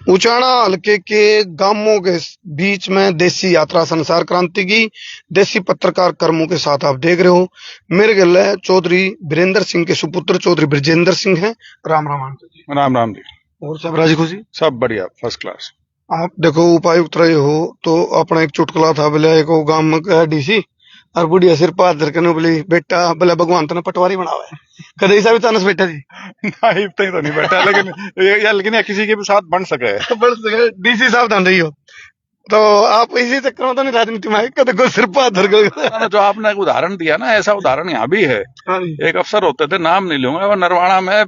उचाना हल्के के गांवों के बीच में देसी यात्रा संसार क्रांति की देसी पत्रकार कर्मों के साथ आप देख रहे हो। मेरे गले चौधरी वीरेंद्र सिंह के सुपुत्र चौधरी ब्रजेंद्र सिंह हैं। राम राम आंटी जी। राम राम जी। और सब राजी खुशी? सब बढ़िया, फर्स्ट क्लास। आप देखो उपायुक्त रहे हो तो अपना एक चुटकुला था बोले एक गांव में गया डीसी और बुढ़िया सिर पार धर के बोली बेटा बोले भगवान तने पटवारी बनावा है कदे ऐसा भी तानस बेटा जी नहीं इतना ही तो नहीं बैठा लेकिन ये किसी के भी साथ बन सके। बन सके डीसी साहब जान रही हो तो आप इसी चक्कर में तो नहीं राजनीति में आए कदे को सिर पार धर के। जो आपने एक उदाहरण दिया ना, ऐसा उदाहरण यहाँ भी है। हाँ जी। एक अफसर होते थे, नाम नहीं लूंगा, वो नरवाणा में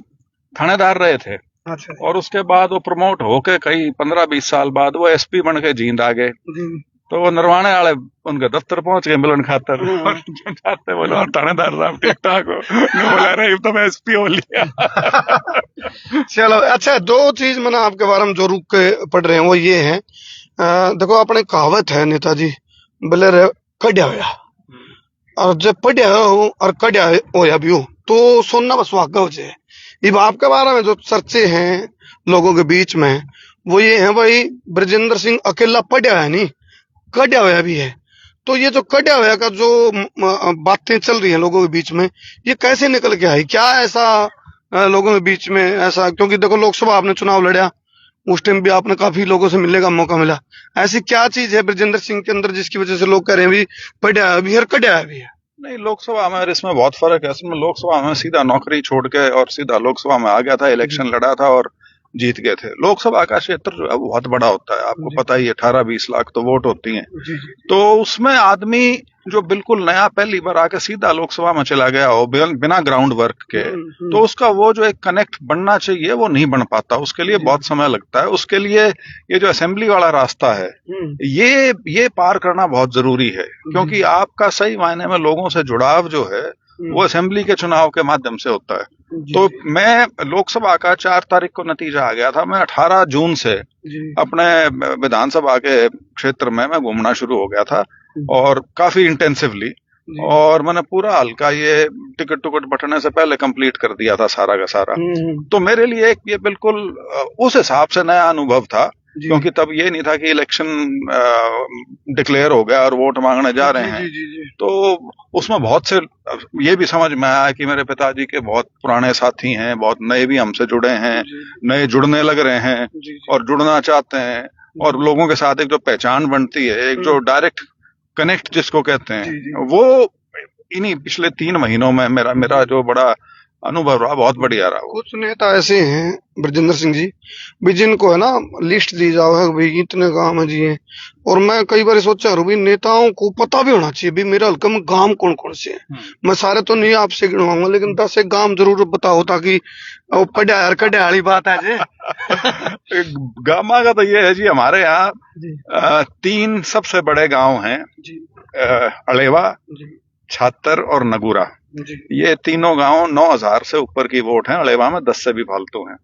थानेदार रहे थे। अच्छा और उसके बाद वो प्रमोट होके कई 15-20 साल बाद वो एसपी बन के जींद आ गए। जी। तो वो नरवाणे वाले उनके दफ्तर पहुंच गए मिलन खातर। और जाते बोले और थानेदार साहब ठीक ठाक हो? नहीं बोला अरे तो मैं एसपी हो लिया। चलो अच्छा, दो चीज मैंने आपके बारे में जो रुक के पढ़ रहे हैं वो ये है, देखो अपने कहावत है नेताजी बोले रे कड्या होया, और जब पढ़िया हो और कड्या होया भी हो तो सोना बसवागा हो जाए। अब आपके बारे में जो चर्चे हैं लोगों के बीच में वो ये है भाई ब्रजेंद्र सिंह अकेला पढ़िया है नहीं, कड्या होया भी है। तो ये जो कड्या होया का जो बातें चल रही हैं लोगों के बीच में, ये कैसे निकल के आई? क्या ऐसा लोगों के बीच में ऐसा, क्योंकि देखो लोकसभा आपने चुनाव लड़ा उस टाइम भी आपने काफी लोगों से मिलने का मौका मिला, ऐसी क्या चीज है ब्रजेंद्र सिंह के अंदर जिसकी वजह से लोग कह रहे हैं भी पढ़िया भी है और कड्या भी है? नहीं, लोकसभा में और इसमें बहुत फर्क है। इसमें लोकसभा में सीधा नौकरी छोड़ के और सीधा लोकसभा में आ गया था, इलेक्शन लड़ा था और जीत गए थे। लोकसभा का क्षेत्र जो है वो बहुत बड़ा होता है, आपको पता ही है, 18-20 लाख तो वोट होती हैं। तो उसमें आदमी जो बिल्कुल नया पहली बार आके सीधा लोकसभा में चला गया हो बिना ग्राउंड वर्क के, तो उसका वो जो एक कनेक्ट बनना चाहिए वो नहीं बन पाता। उसके लिए बहुत समय लगता है। उसके लिए ये जो असेंबली वाला रास्ता है ये पार करना बहुत जरूरी है, क्योंकि आपका सही मायने में लोगों से जुड़ाव जो है वो असेंबली के चुनाव के माध्यम से होता है। तो मैं लोकसभा का 4 तारीख को नतीजा आ गया था, मैं 18 जून से अपने विधानसभा के क्षेत्र में मैं घूमना शुरू हो गया था और काफी इंटेंसिवली, और मैंने पूरा हल्का ये टिकट बटने से पहले कंप्लीट कर दिया था सारा का सारा। तो मेरे लिए एक ये बिल्कुल उस हिसाब से नया अनुभव था, क्योंकि तब ये नहीं था कि इलेक्शन डिक्लेयर हो गया और वोट मांगने जा रहे हैं। तो उसमें बहुत से ये भी समझ में आया कि मेरे पिताजी के बहुत पुराने साथी हैं, बहुत नए भी हमसे जुड़े हैं, नए जुड़ने लग रहे हैं और जुड़ना चाहते हैं, और लोगों के साथ एक जो पहचान बनती है, एक जो डायरेक्ट कनेक्ट जिसको कहते हैं, वो इन्हीं पिछले 3 महीनों में मेरा जो बड़ा अनुभव रहा बहुत बढ़िया रहा। कुछ नेता ऐसे हैं ब्रजेंद्र सिंह जी भी जिनको है ना लिस्ट दी जाओ है भाई इतने गांव में जी हैं, और मैं कई बार सोचा भी नेताओं को पता भी होना चाहिए भी मेरा हल्का में गांव कौन कौन से हैं। मैं सारे तो नहीं आपसे गिनवाऊंगा लेकिन 10 एक गांव जरूर बताओ ताकि पढ़ा यार कड्या वाली बात है जी। गामा का तो ये है जी, हमारे यहाँ 3 सबसे बड़े गांव हैं, अलेवा, छातर और नगूरा। ये तीनों गांव 9000 से ऊपर की वोट है, अलेवा में 10 से भी फालतू हैं।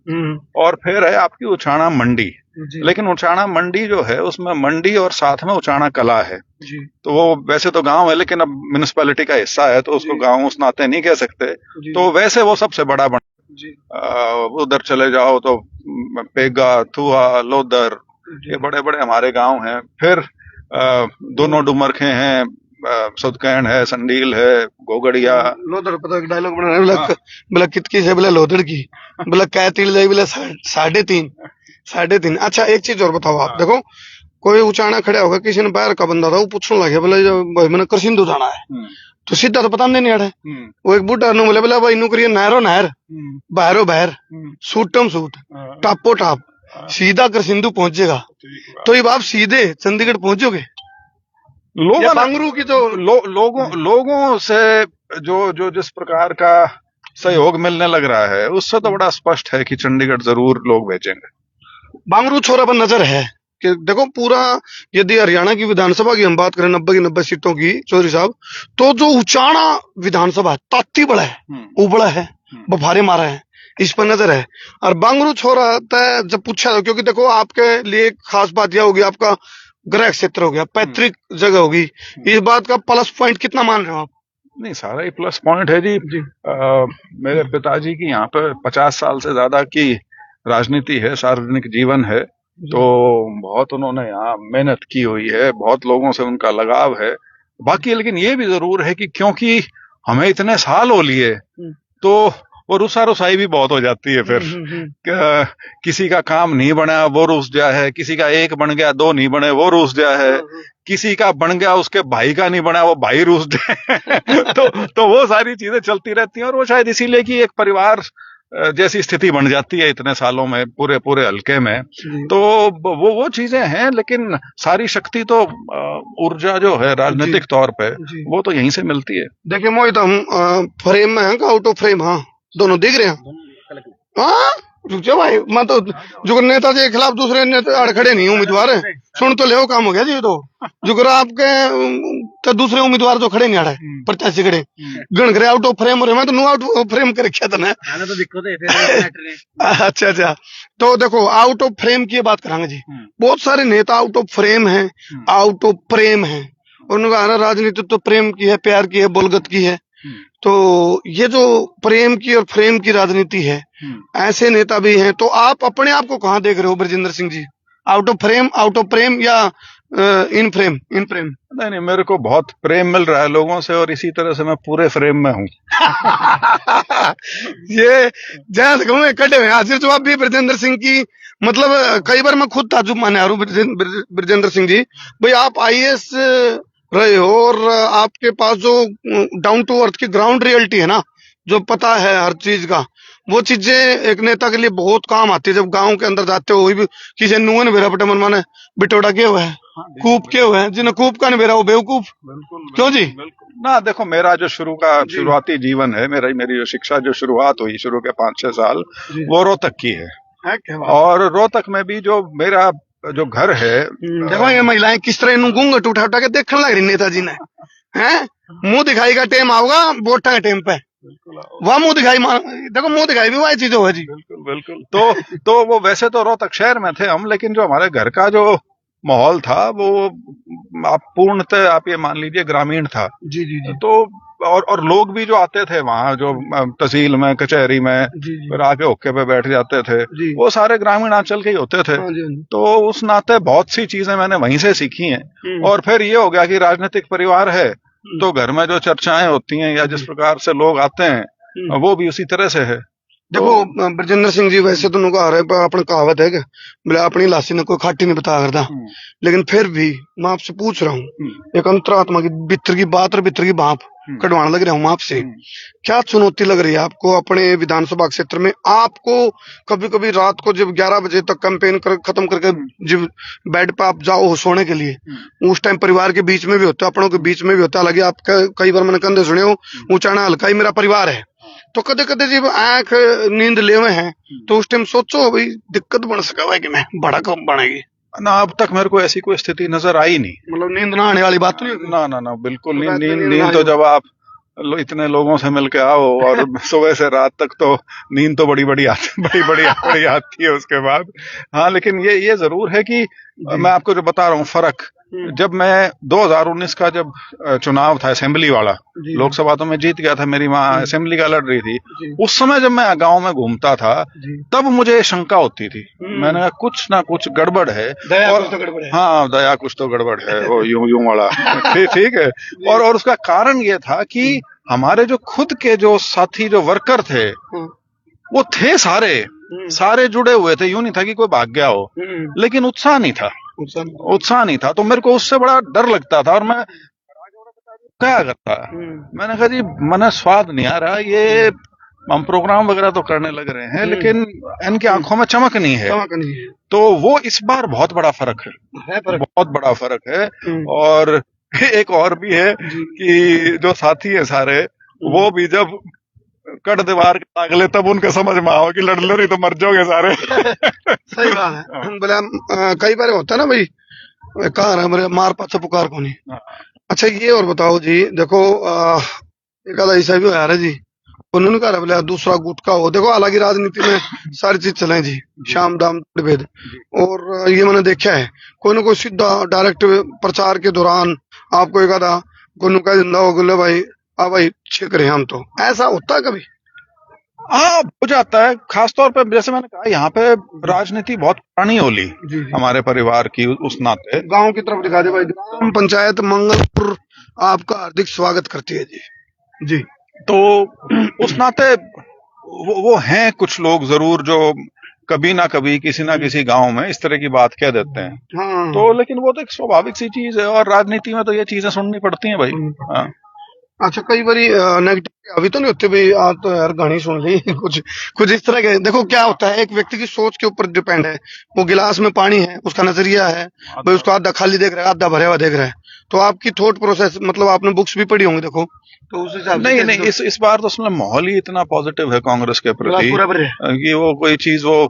और फिर है आपकी उचाना मंडी, लेकिन उचाना मंडी जो है उसमें मंडी और साथ में उचाना कला है। तो वो वैसे तो गांव है लेकिन अब म्युनिसिपैलिटी का हिस्सा है तो उसको गांव उस नाते नहीं कह सकते। तो वैसे वो सबसे बड़ा उधर चले जाओ तो पेगा, थुआ, लोदर, ये बड़े बड़े हमारे गांव हैं। फिर दोनों डुमरखे हैं, सुदकैंड है, संडील है, गोगड़िया। लोदड़ पता डायलॉग बना रहे बोला कितकी से बोला लोदड़ की बोला कै तिल जाए बोला 3.5। अच्छा एक चीज और बताओ आप, देखो कोई उचाना खड़ा होगा, किसी ने बाहर का बंदा था वो पूछने लगे बोला मैंने करसिंधु जाना है, तो सीधा तो पता नहीं आ रहा है। वो एक बूढ़ा ने बोला भाई नौकरी नहरो नहर, बाहरो बाहर, सूटम सूट, टापो टाप, सीधा करसिंधु पहुंचेगा। तो अब आप सीधे चंडीगढ़ पहुंचोगे? बांगरू की जो लोगों से जो जिस प्रकार का सहयोग मिलने लग रहा है उससे तो बड़ा स्पष्ट है कि चंडीगढ़ जरूर लोग भेजेंगे। बांगरू छोरा पर नजर है कि देखो पूरा, यदि हरियाणा की विधानसभा की हम बात करें 90 की 90 सीटों की चौधरी साहब, तो जो उचाना विधानसभा ताती बड़ा है, उबड़ा है, बफारे मारा है, इस पर नजर है। और बांगरू छोरा तय जब पूछा, क्योंकि देखो आपके लिए खास बात यह होगी आपका गृह क्षेत्र हो गया, पैतृक जगह होगी, इस बात का प्लस पॉइंट कितना मान रहे हो आप? नहीं, सारा ही प्लस पॉइंट है जी। मेरे पिताजी की यहाँ पे 50 साल से ज्यादा की राजनीति है, सार्वजनिक जीवन है, तो बहुत उन्होंने यहाँ मेहनत की हुई है, बहुत लोगों से उनका लगाव है। बाकी लेकिन ये भी जरूर है कि क्योंकि हमें इतने साल हो लिए, तो वो रुसा रुसाई भी बहुत हो जाती है फिर। किसी का काम नहीं बना वो रुस गया है, किसी का एक बन गया, दो नहीं बने वो रुस गया है, किसी का बन गया उसके भाई का नहीं बना वो भाई रुस गए। तो वो सारी चीजें चलती रहती हैं, और वो शायद इसीलिए कि एक परिवार जैसी स्थिति बन जाती है इतने सालों में पूरे पूरे हल्के में। तो वो चीजें हैं, लेकिन सारी शक्ति तो ऊर्जा जो है राजनीतिक तौर पे वो तो यहीं से मिलती है। देखिए मोहित, हम फ्रेम में हैं आउट ऑफ फ्रेम? हाँ, दोनों दिख रहे हैं। हाँ रुक जाओ भाई, मैं तो जो नेता के खिलाफ दूसरे नेता अड़ खड़े नहीं उम्मीदवार है, सुन तो ले काम हो गया जी। तो जो आपके तो दूसरे उम्मीदवार तो खड़े नहीं अड़े, प्रत्याशी खड़े गण करे आउट ऑफ फ्रेम हो रहे, मैं तो नो आउट ऑफ फ्रेम कर रखा था तो दिक्कत। अच्छा, तो देखो आउट ऑफ फ्रेम की बात करांगे जी। बहुत सारे नेता आउट ऑफ फ्रेम है, आउट ऑफ प्रेम है, और उनका राजनीति तो प्रेम की है, प्यार की है, बोलगत की है। तो ये जो प्रेम की और फ्रेम की राजनीति है, ऐसे नेता भी हैं। तो आप अपने आप को कहाँ देख रहे हो Brajendra Singh ji? Out of frame, out of प्रेम, या इन फ्रेम? इन फ्रेम नहीं, मेरे को बहुत प्रेम मिल रहा है लोगों से, और इसी तरह से मैं पूरे फ्रेम में हूँ। ये जहाँ से कहूँ कटे हुए हाजिर जवाब भी ब्रजेंद्र सिंह की। मतलब कई बार मैं खुद ताजुब माने आ रहा हूँ ब्रजेंद्र सिंह जी, भाई आप IAS रहे हो, और आपके पास जो डाउन टू अर्थ की ग्राउंड रियलिटी है ना, जो पता है हर चीज का, वो चीजें एक नेता के लिए बहुत काम आती है। जब गांव के अंदर जाते हो, भी किसी नुअन बेरा पटे मन माने बिटोड़ा के हुए है, कूप के हुए हैं, जिन्हें कूप का नहीं बेरा वो बेवकूफ। क्यों जी? ना देखो, मेरा जो शुरुआती जीवन है, मेरी जो शिक्षा जो शुरुआत हुई शुरू के 5-6 साल, वो रोहतक की है। और रोहतक में भी जो मेरा जो घर है, देखो ये महिलाएं किस तरह इन घूंघट उठा उठा के देखने लग रही नेताजी ने, हैं? मुंह दिखाई का टाइम आऊगा वोटा के टाइम पे, वह मुंह दिखाई, देखो मुंह दिखाई भी वही चीज है जी। बिल्कुल। तो वो वैसे तो रोहतक शहर में थे हम, लेकिन जो हमारे घर का जो माहौल था वो आप पूर्णतः आप ये मान लीजिए ग्रामीण था। जी। तो और लोग भी जो आते थे वहाँ, जो तहसील में, कचहरी में फिर आके होके पे बैठ जाते थे, वो सारे ग्रामीण अंचल के ही होते थे। तो उस नाते बहुत सी चीजें मैंने वहीं से सीखी हैं। और फिर ये हो गया कि राजनीतिक परिवार है, तो घर में जो चर्चाएं होती हैं या जिस प्रकार से लोग आते हैं, वो भी उसी तरह से है। देखो ब्रजेंद्र सिंह जी, वैसे तो नुका रहे अपने कहावत है कि बोले अपनी लाशी ने कोई खाटी नहीं बता करता, लेकिन फिर भी मैं आपसे पूछ रहा हूँ, एक अंतरात्मा की भीतर की बात और भीतर की भाप कटवाने लग रहा हूँ आपसे। क्या चुनौती लग रही है आपको अपने विधानसभा क्षेत्र में? आपको कभी कभी रात को जब 11 बजे तक कैंपेन खत्म करके जब बेड पे आप जाओ सोने के लिए, उस टाइम परिवार के बीच में भी होता है, अपनों के बीच में भी होता है। हालांकि आप कई बार मैंने कंधे सुने हो, ऊंचा ना हल्का ही मेरा परिवार है, तो कदे कदे जब आंख नींद लेवे हैं, तो उस टाइम सोचो भाई दिक्कत बन सका भाई कि मैं बड़ा कब बनेगी ना। अब तक मेरे को ऐसी कोई स्थिति नजर आई नहीं। मतलब नींद ना आने वाली बात तो नहीं? ना बिल्कुल नींद तो जब आप इतने लोगों से मिलके आओ और सुबह से रात तक, तो नींद तो बड़ी आती है उसके बाद। हाँ, लेकिन ये जरूर है कि मैं आपको जो बता रहा हूँ फर्क, जब मैं 2019 का जब चुनाव था असेंबली वाला, लोकसभा तो मैं जीत गया था, मेरी माँ असेंबली का लड़ रही थी। उस समय जब मैं गांव में घूमता था, तब मुझे शंका होती थी। मैंने कहा कुछ ना कुछ गड़बड़ है, और हाँ दया कुछ तो गड़बड़ है, वो यूं वाला। ठीक है। और उसका कारण ये था कि हमारे जो खुद के जो साथी जो वर्कर थे, वो थे सारे जुड़े हुए थे। यूं नहीं था कि कोई भाग गया हो, लेकिन उत्साह नहीं था। तो मेरे को उससे बड़ा डर लगता था, और मैं क्या करता, मैंने कहा जी मन स्वाद नहीं आ रहा, ये हम प्रोग्राम वगैरह तो करने लग रहे हैं, लेकिन इनकी आंखों में चमक नहीं है। तो वो इस बार बहुत बड़ा फर्क है, बहुत बड़ा फर्क है। और एक और भी है कि जो साथी है सारे, वो भी जब कट दीवार के अगले, तब उनके समझ में आओ कि लड़ रही तो मर जाओगे सारे। सही बात है। बोले कई बार होता है ना भाई, कहा है मेरे मार पाछा पुकार को नहीं। अच्छा ये और बताओ जी, देखो एक आधा ऐसा भी हो जी, उन्होंने कहा बोले दूसरा गुटका हो। देखो हालांकि राजनीति में सारी चीज चले जी, शाम दाम भेद, और ये मैंने देखा है कोई ना कोई सीधा डायरेक्ट प्रचार के दौरान आपको एक आधा कोई नुका जिंदा हो गया भाई, भाई चेक रहे हम, तो ऐसा होता है कभी? हाँ, हो जाता है। खासतौर पे जैसे मैंने कहा, यहाँ पे राजनीति बहुत पुरानी होली जी जी। हमारे परिवार की उस नाते। गांव की तरफ दिखा दे भाई, ग्राम पंचायत मंगलपुर आपका हार्दिक स्वागत करती है जी। जी। तो उस नाते वो हैं कुछ लोग जरूर जो कभी ना कभी किसी ना किसी गांव में इस तरह की बात कह देते हैं। हाँ। तो लेकिन वो तो एक स्वाभाविक सी चीज है, और राजनीति में तो ये चीजें सुननी पड़ती हैं भाई। हाँ। अच्छा, कई बारी नेगेटिव अभी तो नहीं होते भाई, आज तो यार गानी सुन ली कुछ कुछ इस तरह के। देखो क्या होता है, एक व्यक्ति की सोच के ऊपर डिपेंड है। वो गिलास में पानी है, उसका नजरिया है भाई, उसको आधा खाली देख रहा है, आधा भरा हुआ देख रहा है। तो आपकी थॉट प्रोसेस, मतलब आपने बुक्स भी पढ़ी होंगी देखो, तो उस हिसाब से नहीं कैसे नहीं, इस बार तो उसमें माहौल ही इतना पॉजिटिव है कांग्रेस के गिलास प्रति पूरा भरे। कि वो कोई चीज वो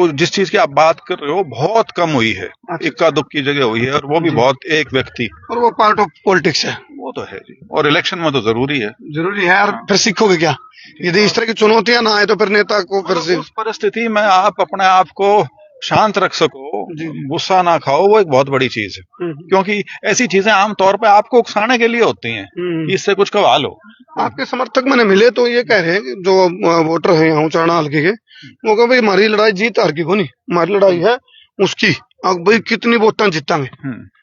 जिस चीज की आप बात कर रहे हो बहुत कम हुई है। अच्छा। इक्का दुक्की जगह हुई है, और वो भी जी। बहुत एक व्यक्ति। और वो पार्ट ऑफ पॉलिटिक्स है, वो तो है जी, और इलेक्शन में तो जरूरी है। जरूरी है यार। फिर सीखोगे क्या यदि इस तरह की चुनौतियां ना आए, तो फिर नेता को फिर से उस परिस्थिति में आप अपने आप को शांत रख सको, जी जी। गुस्सा ना खाओ, वो एक बहुत बड़ी चीज है। क्योंकि ऐसी चीजें आमतौर पे आपको उकसाने के लिए होती हैं कि इससे कुछ कवा लो। आपके समर्थक मैंने मिले तो ये कह रहे हैं कि जो वोटर हैं यहाँ उचाना हल्के के, वो कह भाई हमारी लड़ाई जीत हार की को नहीं, हमारी लड़ाई है उसकी, अब भाई कितनी वोटां जीतांगे।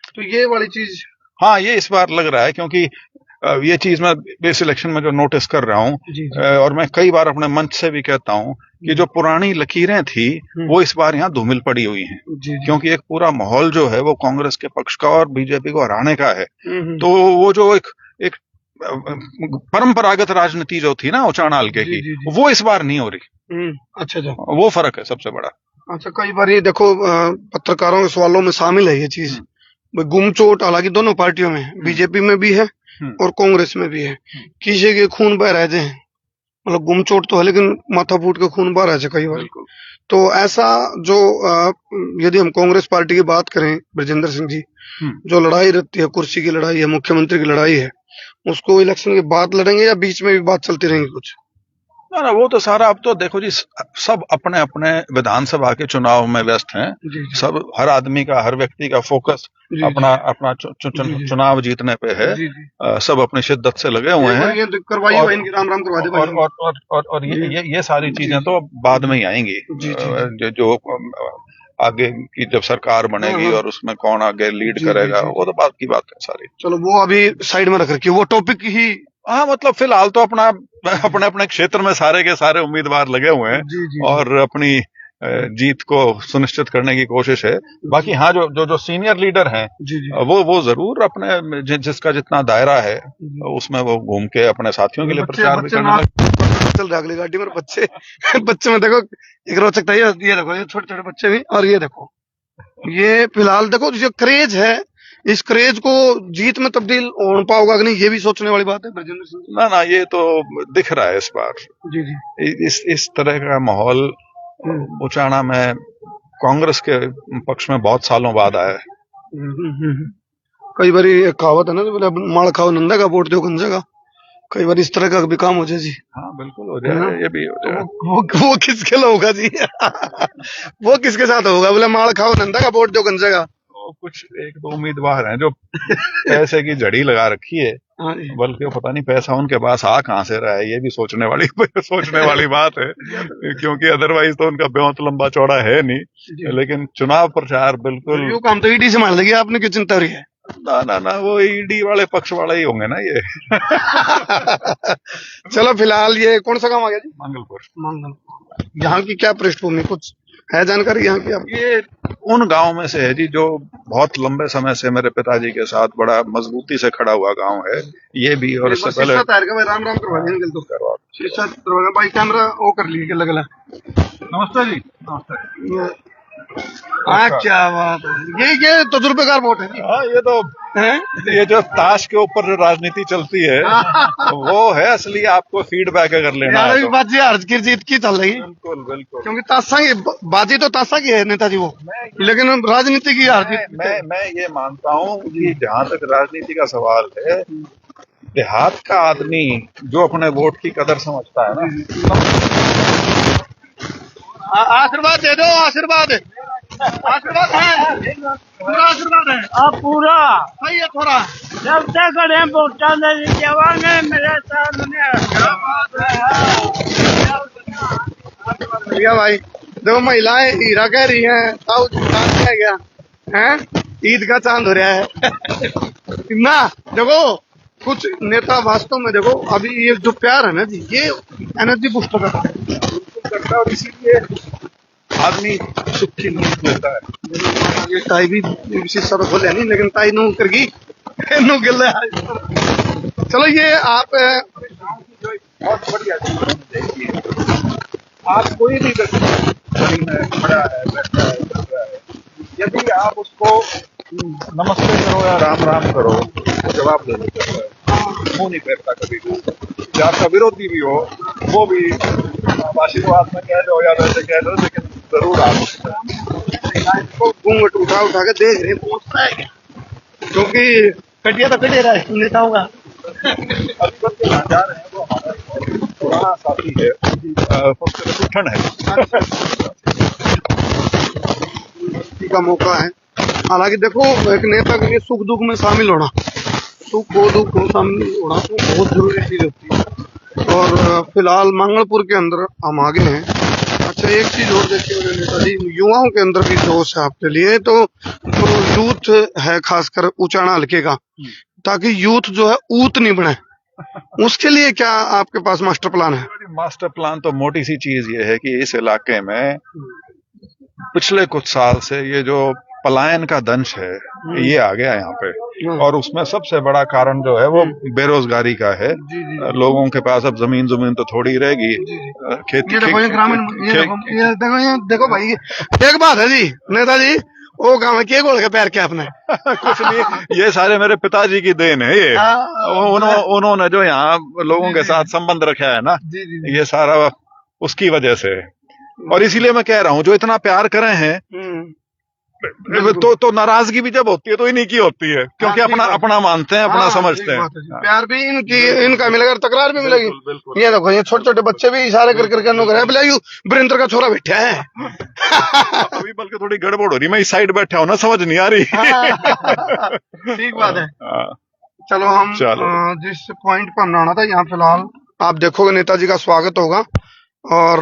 तो ये वाली चीज। हाँ, ये इस बार लग रहा है, क्योंकि ये चीज मैं इस इलेक्शन में जो नोटिस कर रहा हूँ, जी जी। और मैं कई बार अपने मंच से भी कहता हूँ कि जो पुरानी लकीरें थी वो इस बार यहाँ धूमिल पड़ी हुई हैं। जी जी। क्योंकि एक पूरा माहौल जो है वो कांग्रेस के पक्ष का और बीजेपी को हराने का है। तो वो जो एक एक परंपरागत राजनीति जो थी ना उचाना हल्के जी की, जी जी। वो इस बार नहीं हो रही। अच्छा अच्छा। वो फर्क है सबसे बड़ा। अच्छा, कई बार ये देखो पत्रकारों के सवालों में शामिल है ये चीज, भाई गुमचोट हालांकि दोनों पार्टियों में है, बीजेपी में भी है और कांग्रेस में भी है। किसी के खून बह रहे थे, मतलब गुमचोट तो है लेकिन माथा फूट के खून बह रहे थे कई बार। तो ऐसा जो यदि हम कांग्रेस पार्टी की बात करें, ब्रजेंद्र सिंह जी, जो लड़ाई रहती है, कुर्सी की लड़ाई है, मुख्यमंत्री की लड़ाई है, उसको इलेक्शन के बाद लड़ेंगे या बीच में भी बात चलती रहेंगी कुछ? ना वो तो सारा, अब तो देखो जी, सब अपने अपने विधानसभा के चुनाव में व्यस्त हैं। जी जी। सब, हर आदमी का, हर व्यक्ति का फोकस जी अपना अपना जी जी। चुनाव जीतने पे है। जी जी। सब अपनी शिद्दत से लगे हुए हैं। ये करवाइए भाई, इनकी राम राम करवा दे भाई। और ये सारी चीजें तो बाद में ही आएंगी। जो आगे की जब सरकार बनेगी और उसमें कौन आगे लीड करेगा, वो तो बात की बात है सारी। चलो वो अभी साइड में रख रखिए, वो टॉपिक ही। हाँ, मतलब फिलहाल तो अपना अपने अपने क्षेत्र में सारे के सारे उम्मीदवार लगे हुए हैं। जी जी। और अपनी जीत को सुनिश्चित करने की कोशिश है। बाकी हाँ, जो सीनियर लीडर हैं, जी जी। वो जरूर अपने जिसका जितना दायरा है उसमें वो घूम के अपने साथियों के लिए प्रचार भी करने लगे। चल रहा अगली गाड़ी में बच्चे बच्चे में देखो एक रोचकता ये देखो, ये छोटे छोटे बच्चे भी, और ये देखो, ये फिलहाल देखो जो क्रेज है, इस क्रेज को जीत में तब्दील हो पाओगा कि नहीं, ये भी सोचने वाली बात है ब्रजेंद्र सिंह। ना, ये तो दिख रहा है इस बार। जी जी। इस तरह का माहौल उचाना में कांग्रेस के पक्ष में बहुत सालों बाद आया है। कई बार एक कहावत है ना, बोले माड़ खाओ नंदा का, वोट दो गंजा का। कई बार इस तरह का भी काम हो जाए जी। हाँ बिल्कुल हो जाए, ये भी हो जाए। वो किसके लिए होगा जी वो किसके साथ होगा, बोले माड़ खाओ नंदा का, वोट दो गंजा का? कुछ एक दो उम्मीदवार हैं जो पैसे की जड़ी लगा रखी है, बल्कि पता नहीं पैसा उनके पास आ कहां से रहा है, ये भी सोचने वाली बात है। क्योंकि अदरवाइज तो उनका ब्योंत लंबा चौड़ा है नहीं। लेकिन चुनाव प्रचार बिल्कुल, यो काम तो ईडी से मान लेगी, आपने क्यों चिंता हो रही है? ना, वो ईडी वाले पक्ष वाले ही होंगे ना ये। चलो फिलहाल ये कौन सा काम आ गया जी? मंगलपुर। यहाँ की क्या पृष्ठभूमि कुछ है जानकारी यहाँ की? ये उन गांव में से है जी जो बहुत लंबे समय से मेरे पिताजी के साथ बड़ा मजबूती से खड़ा हुआ गांव है ये भी। और इससे पहले राम राम करवा भाई, कैमरा वो कर लीजिए लगा। नमस्ते जी। नमस्ते। हाँ, क्या बात है, ये तजुर्बेकार वोट है जी। हाँ, ये तो है। ये जो ताश के ऊपर जो राजनीति चलती है वो है असली, आपको फीडबैक अगर लेना है तो। बाजी हार जीत की चल रही। बिल्कुल बिल्कुल। क्योंकि ताशा की बाजी तो ताशा की है नेताजी वो, लेकिन राजनीति की हार जीत। मैं ये मानता हूँ कि जहाँ तक राजनीति का सवाल है, देहात का आदमी जो अपने वोट की कदर समझता है ना, आशीर्वाद दे दो, आशीर्वाद है, पूरा आशीर्वाद है। आप पूरा सही है, थोड़ा सबसे बड़े वोटा ने जवाने मेरे सामने भैया भाई देखो महिलाएं हीरा कह रही हैं, ताऊ चांद कह गया है, ईद का चांद हो रहा है ना। देखो कुछ नेता वास्तव में देखो अभी ये जो प्यार है ना जी, ये एनर्जी बूस्ट करता है और इसीलिए आदमी सुख की नींद लेता है। ये टाई भी विशेष सब बोले नहीं, लेकिन टाई नू करगी नू गिल चलो ये आप बहुत बढ़िया चीज देखिए, आप कोई भी व्यक्ति है, खड़ा है, बैठा है, चल रहा है, यदि आप उसको नमस्ते करो या राम राम करो तो जवाब दे देता है, मुंह नहीं फेरता कभी भी। या आपका विरोधी भी हो वो भी आशीर्वाद में कह दो या वैसे कह दो, लेकिन जरूर आप उसको घूंघट उठा उठा के देख रहे पहुंचता है क्या, क्योंकि कटिया तो कटे रहा है नेताओं का। अभी बस जहाँ जा रहे हैं वो हमारा पुराना साथी है, ठंड है का मौका है। हालांकि देखो एक नेता के लिए सुख दुख में शामिल होना, सुख हो दुख हो शामिल होना तो बहुत जरूरी चीज होती है। और फिलहाल मंगलपुर के अंदर हम आगे हैं। अच्छा एक चीज और देखते हुए नेताजी, युवाओं के अंदर भी जोश है आपके लिए, तो जो यूथ है खासकर ऊंचाना हल्के का, ताकि यूथ जो है ऊत नहीं बने, उसके लिए क्या आपके पास मास्टर प्लान है? मास्टर प्लान तो मोटी सी चीज ये है कि इस इलाके में पिछले कुछ साल से ये जो पलायन का दंश है ये आ गया यहाँ पे, और उसमें सबसे बड़ा कारण जो है वो बेरोजगारी का है। लोगों के पास अब जमीन तो थोड़ी रहेगी, खेती ग्रामीण देखो भाई एक बात है जी नेताजी, वो गाँव में के गोल के पैर क्या अपने कुछ नहीं, ये सारे मेरे पिताजी की देन है। ये उन्होंने जो यहाँ लोगों के साथ संबंध रखा है ना, ये सारा उसकी वजह से। और इसीलिए मैं कह रहा हूँ जो इतना प्यार करे हैं तो नाराजगी भी जब होती है तो इन्हीं की होती है, क्योंकि अपना मानते हैं, अपना समझते हैं। प्यार भी इनका मिलेगा, तकरार भी मिलेगी। ये देखो ये छोटे छोटे बच्चे भी इशारे कर करके वीरेंद्र का छोरा बैठा है अभी बल्कि थोड़ी गड़बड़ हो रही, मैं इस साइड बैठा हूँ ना, समझ नहीं आ रही। ठीक बात है। चलो हम जिस पॉइंट पर हमने आना था, यहाँ फिलहाल आप देखोगे नेताजी का स्वागत होगा और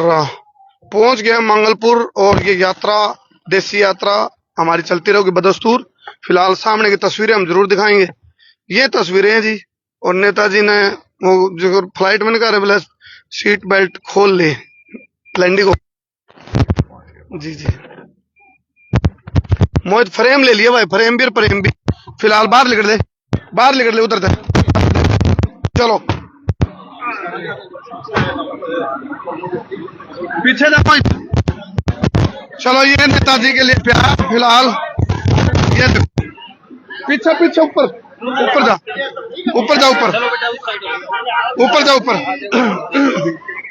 पहुंच गए मंगलपुर, और ये यात्रा देसी यात्रा हमारी चलती रहेगी बदस्तूर। फिलहाल सामने की तस्वीरें हम जरूर दिखाएंगे। ये तस्वीरें हैं जी, और नेताजी ने वो जो फ्लाइट में कहा बोले सीट बेल्ट खोल ले, लैंडिंग को जी जी मोहित फ्रेम ले लिया भाई, फ्रेम भी फिलहाल बाहर निकल ले उधर से। चलो पीछे देखो, चलो ये नेताजी के लिए प्यार। फिलहाल ये पीछे ऊपर जा।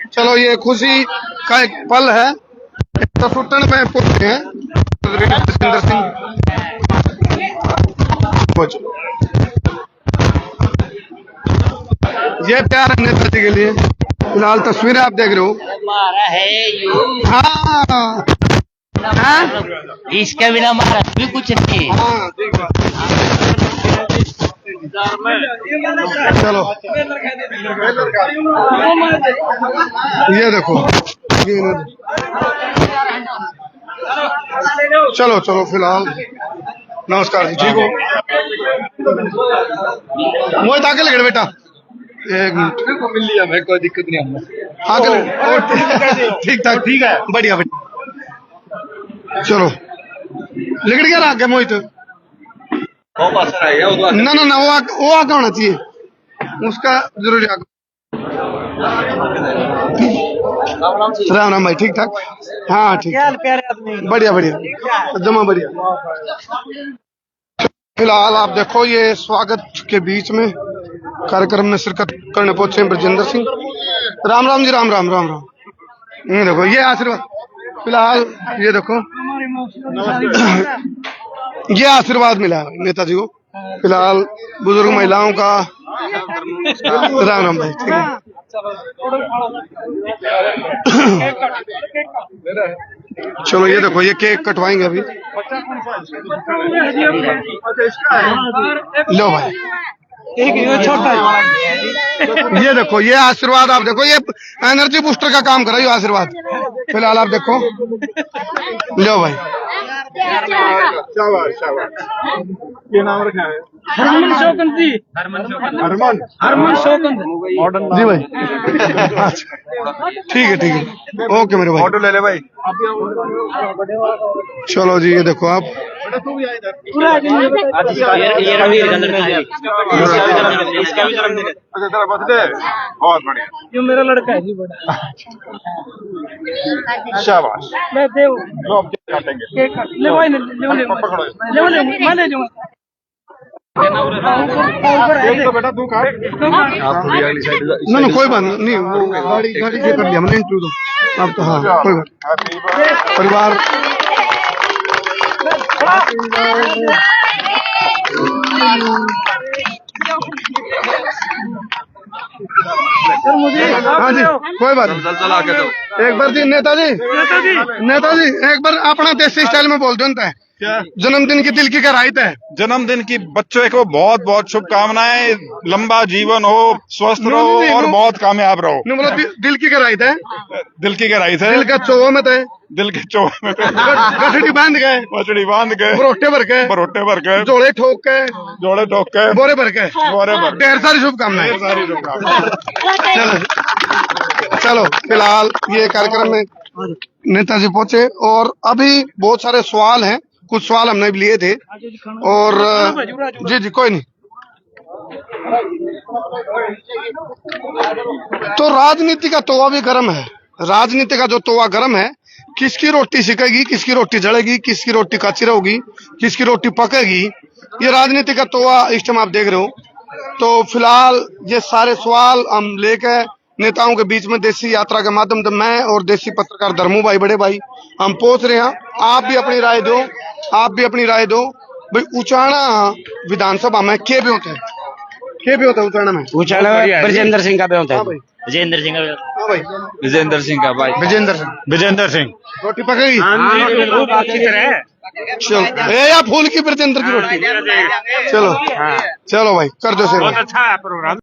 चलो ये खुशी का एक पल है। सुटन में पहुंचे हैं राजेंद्र सिंह। ये प्यार है नेताजी के लिए। फिलहाल तस्वीरें आप देख रहे हो। हाँ इसके बिना हमारा भी कुछ नहीं। चलो ये देखो, चलो फिलहाल नमस्कार जी, ठीक हो? मोहित आगे लगे बेटा, एक मिनट मिल लिया, मैं कोई दिक्कत नहीं है। आगे ठीक ठाक, ठीक है, बढ़िया बेटा। चलो लिखट गया आगे मोहित, ना वो आगे होना चाहिए, उसका जरूरी आगे। राम भाई, ठीक ठाक? हाँ ठीक, बढ़िया जमा बढ़िया। फिलहाल आप देखो ये स्वागत के बीच में कार्यक्रम में शिरकत करने पहुंचे ब्रजेंद्र सिंह। राम जी, राम। ये देखो ये आशीर्वाद, फिलहाल ये देखो ये आशीर्वाद मिला नेताजी को। फिलहाल बुजुर्ग महिलाओं का राम भाई, ठीक है। चलो ये देखो ये केक कटवाएंगे अभी। लो भाई, एक ये छोटा ये देखो, ये आशीर्वाद आप देखो, ये एनर्जी बूस्टर का काम कर रहा है ये आशीर्वाद। फिलहाल आप देखो, लो भाई। शाबाश शाबाश। ये नाम रखा है हरमन शौकत जी। हरमन शौकत जी भाई। ठीक है ठीक है, ओके मेरे भाई। फोटो ले ले भाई। चलो जी, ये देखो आप, पूरा ये रणवीर के अंदर में इसका भी जन्मदिन है। अच्छा तेरा बर्थडे, बहुत बढ़िया, ये मेरा लड़का है जी बड़ा। शाबाश। मैं देव लो अब केक काटेंगे। केक काट ले भाई, ले मैं ले जाऊंगा। एक तो बेटा तू काट। ना कोई बात नहीं, वो गाड़ी गाड़ी से कर लिया मैंने इंटरव्यू तो। अब तो हाँ कोई बात, परिवार हाँ जी कोई बात नहीं। एक बार जी नेताजी एक बार अपना देसी स्टाइल में बोल दो है। क्या जन्मदिन की दिल की गहराई है। जन्मदिन की बच्चे को बहुत बहुत शुभकामनाएं, लंबा जीवन हो, स्वस्थ रहो और बहुत कामयाब रहो। नहीं मतलब दिल की गहराई है, दिल की गहराई से, दिल का चोवा में है, दिल के चोर में गठड़ी बांध गए, मछली बांध के, बरोटे भर के, बरोटे भर के, जोड़े ठोक के, जोड़े ठोक के, बोरे भर के, बोरे भर के, ढेर सारी शुभकामनाएं। सारी शुभकामनाएं। चलो चलो, फिलहाल ये कार्यक्रम में नेताजी पहुंचे और अभी बहुत सारे सवाल हैं, कुछ सवाल हमने भी लिए थे और जी जी कोई नहीं। तो राजनीति का तवा भी गर्म है, राजनीति का जो तवा गर्म है, किसकी रोटी सिकेगी, किसकी रोटी जलेगी, किसकी रोटी कच्ची रहेगी, किसकी रोटी पकेगी, ये राजनीति का तवा इस टाइम आप देख रहे हो। तो फिलहाल ये सारे सवाल हम लेकर नेताओं के बीच में देसी यात्रा के माध्यम से मैं और देसी पत्रकार धर्मू भाई, बड़े भाई, हम पहुंच रहे हैं। आप भी अपनी राय दो, आप भी अपनी राय दो भाई। उचाना विधानसभा में क्या भी होता है, क्या भी होता है उचाना में? उचाला ब्रजेंद्र सिंह का भी होता है। हाँ भाई, विजेंद्र सिंह का। हाँ भाई, विजेंद्र सिंह का भाई। विजेंद्र सिंह रोटी पकेगी। अच्छी तरह। चलो या फूल की ब्रजेंद्र की रोटी। चलो चलो भाई, कर दो सेवा। अच्छा प्रोग्राम।